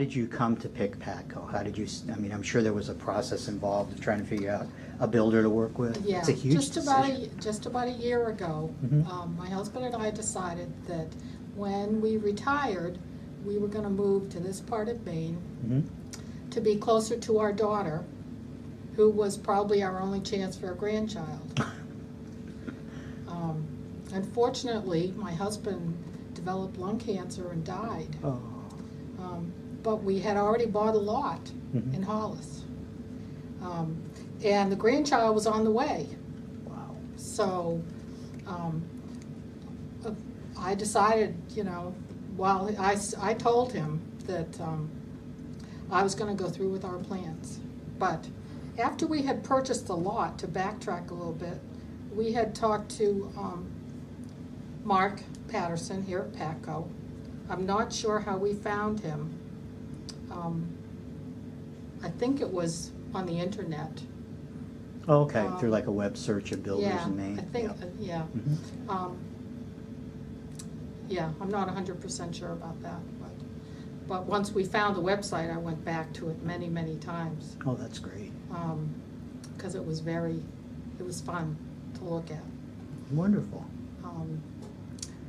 did you come to pick PATCO? How did you, I mean, I'm sure there was a process involved of trying to figure out a builder to work with. Yeah, It's a huge just about a year ago, my husband and I decided that when we retired, we were going to move to this part of Maine to be closer to our daughter, who was probably our only chance for a grandchild. Unfortunately, my husband developed lung cancer and died. Oh. But we had already bought a lot in Hollis. And the grandchild was on the way. Wow. So I decided, you know, while I told him that I was going to go through with our plans. But after we had purchased the lot, to backtrack a little bit, we had talked to Mark Patterson here at PATCO. I'm not sure how we found him. I think it was on the internet. Oh, okay, through like a web search of builders Yeah, in Maine. I think, yeah. Yeah, I'm not 100% sure about that. But once we found the website, I went back to it many, many times. Oh, that's great. Because it was fun to look at. Wonderful.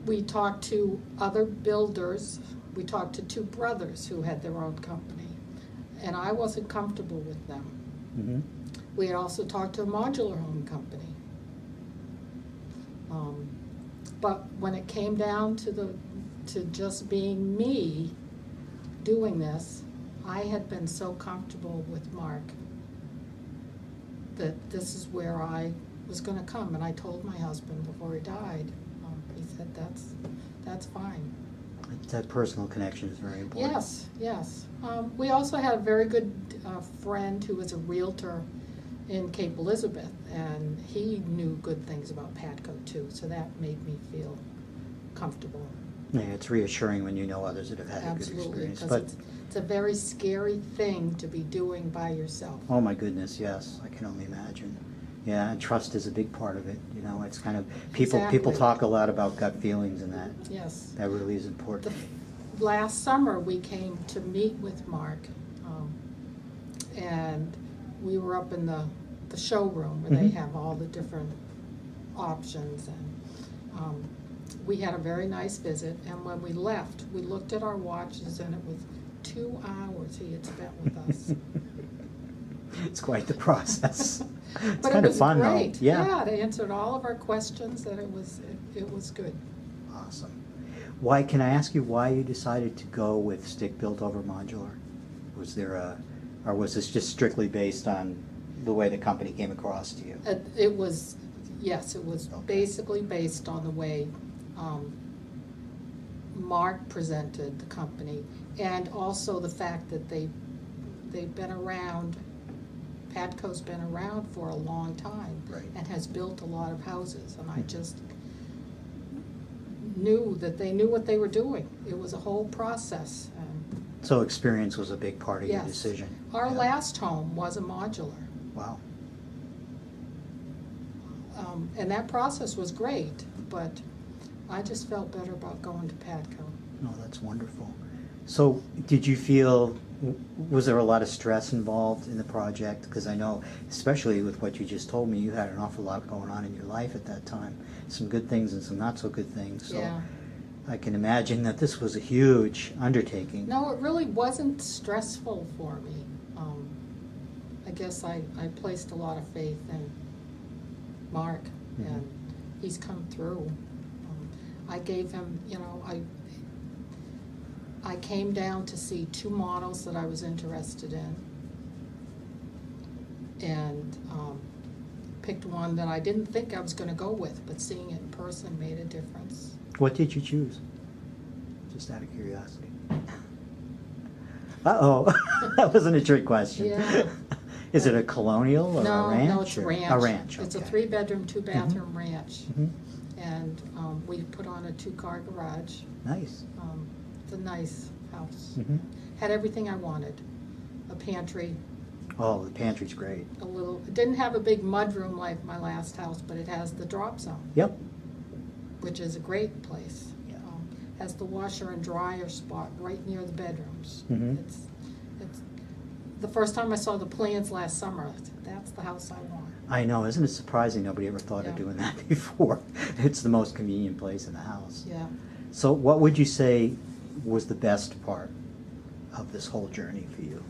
We talked to other builders. We talked to two brothers who had their own company, and I wasn't comfortable with them. We had also talked to a modular home company. But when it came down to just being me doing this, I had been so comfortable with Mark that this is where I was going to come. And I told my husband before he died, he said, that's fine. That personal connection is very important. Yes, yes. We also had a very good friend who was a realtor in Cape Elizabeth, and he knew good things about PATCO too, so that made me feel comfortable. Yeah, it's reassuring when you know others that have had a good experience. But it's a very scary thing to be doing by yourself. oh my goodness, yes, I can only imagine. Yeah, and trust is a big part of it. You know, it's kind of people talk a lot about gut feelings, and that Yes, that really is important. last summer we came to meet with Mark, and we were up in the showroom where they have all the different options, and we had a very nice visit. And when we left, we looked at our watches, and it was 2 hours he had spent with us. It's quite the process. It's But kind it of was fun, great. though. Yeah. They answered all of our questions, and it was good. Awesome. Why, can I ask you why you decided to go with stick built over modular? Was there or was this just strictly based on the way the company came across to you? It was, yes, it was Okay. basically based on the way Mark presented the company, and also the fact that they've been around. PATCO's been around for a long time, Right. and has built a lot of houses, and I just knew that they knew what they were doing. It was a whole process. So experience was a big part of your Yes. decision. Our Yeah. last home was a modular, Wow. and that process was great, but I just felt better about going to PATCO. No, that's wonderful. So did you feel, was there a lot of stress involved in the project? Because I know, especially with what you just told me, you had an awful lot going on in your life at that time. Some good things and some not so good things. So Yeah. I can imagine that this was a huge undertaking. No, it really wasn't stressful for me. I guess I placed a lot of faith in Mark, and he's come through. I gave him, you know, I came down to see two models that I was interested in, and picked one that I didn't think I was going to go with, but seeing it in person made a difference. What did you choose? Just out of curiosity. Uh-oh, that wasn't a trick question. Yeah. Is it a colonial or a ranch? No, it's a ranch. A ranch, It's a okay. 3-bedroom, 2-bathroom ranch. Mhm. And we put on a 2-car garage. Nice. It's a nice house. Mhm. Had everything I wanted. A pantry, Oh, the pantry's great. it didn't have a big mudroom like my last house, but it has the drop zone, Yep. which is a great place. Yeah. has the washer and dryer spot right near the bedrooms. Mhm. It's, the first time I saw the plans last summer, I said, that's the house I want. I know, isn't it surprising nobody ever thought of Yeah. doing that before? It's the most convenient place in the house. Yeah. So what would you say was the best part of this whole journey for you?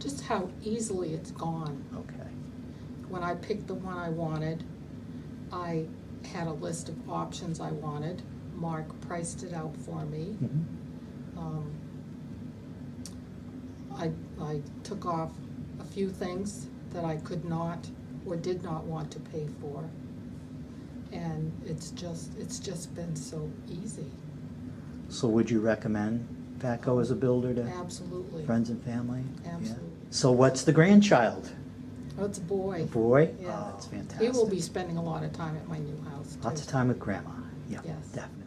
Just how easily it's gone. Okay. When I picked the one I wanted, I had a list of options I wanted. Mark priced it out for me. Mhm. I took off a few things that I could not or did not want to pay for. And it's just been so easy. So would you recommend PATCO as a builder to Absolutely. friends and family? Yeah. Absolutely. So what's the grandchild? Oh, it's a boy. A boy? Yeah. Oh, that's fantastic. He will be spending a lot of time at my new house, too. Lots of time with grandma. Yeah, Yes. definitely.